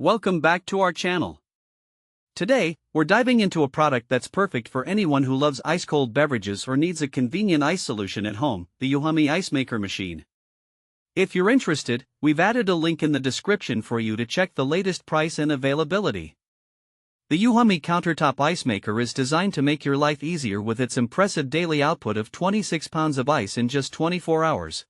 Welcome back to our channel. Today, we're diving into a product that's perfect for anyone who loves ice-cold beverages or needs a convenient ice solution at home, the EUHOMY Ice Maker Machine. If you're interested, we've added a link in the description for you to check the latest price and availability. The EUHOMY Countertop Ice Maker is designed to make your life easier with its impressive daily output of 26 pounds of ice in just 24 hours.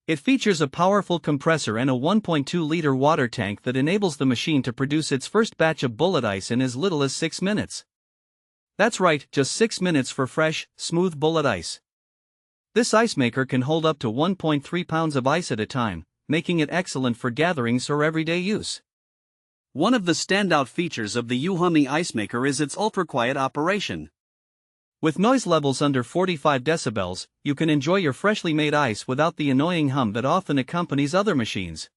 It features a powerful compressor and a 1.2-liter water tank that enables the machine to produce its first batch of bullet ice in as little as 6 minutes. That's right, just 6 minutes for fresh, smooth bullet ice. This ice maker can hold up to 1.3 pounds of ice at a time, making it excellent for gatherings or everyday use. One of the standout features of the EUHOMY Ice Maker is its ultra-quiet operation. With noise levels under 45 decibels, you can enjoy your freshly made ice without the annoying hum that often accompanies other machines.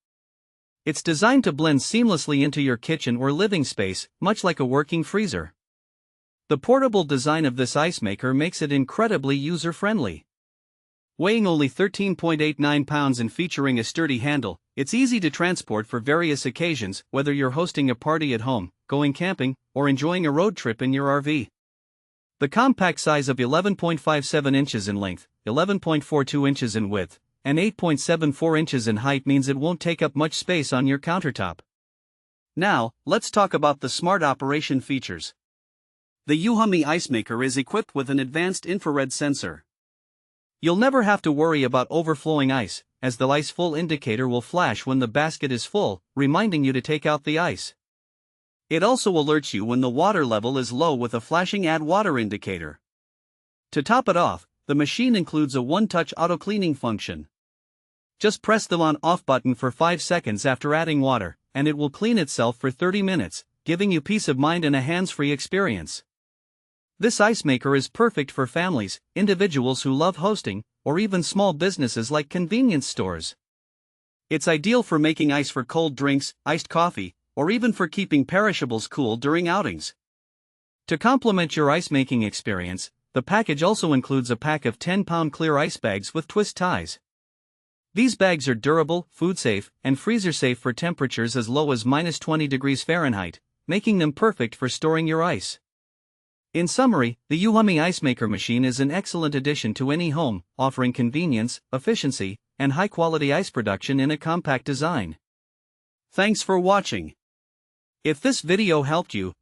It's designed to blend seamlessly into your kitchen or living space, much like a working freezer. The portable design of this ice maker makes it incredibly user-friendly. Weighing only 13.89 pounds and featuring a sturdy handle, it's easy to transport for various occasions, whether you're hosting a party at home, going camping, or enjoying a road trip in your RV. The compact size of 11.57 inches in length, 11.42 inches in width, and 8.74 inches in height means it won't take up much space on your countertop. Now, let's talk about the smart operation features. The EUHOMY Ice Maker is equipped with an advanced infrared sensor. You'll never have to worry about overflowing ice, as the ice full indicator will flash when the basket is full, reminding you to take out the ice. It also alerts you when the water level is low with a flashing add water indicator. To top it off, the machine includes a one-touch auto-cleaning function. Just press the on-off button for 5 seconds after adding water, and it will clean itself for 30 minutes, giving you peace of mind and a hands-free experience. This ice maker is perfect for families, individuals who love hosting, or even small businesses like convenience stores. It's ideal for making ice for cold drinks, iced coffee, or even for keeping perishables cool during outings. To complement your ice-making experience, the package also includes a pack of 10-pound clear ice bags with twist ties. These bags are durable, food-safe, and freezer-safe for temperatures as low as -20 degrees Fahrenheit, making them perfect for storing your ice. In summary, the EUHOMY Ice Maker machine is an excellent addition to any home, offering convenience, efficiency, and high-quality ice production in a compact design. Thanks for watching. If this video helped you,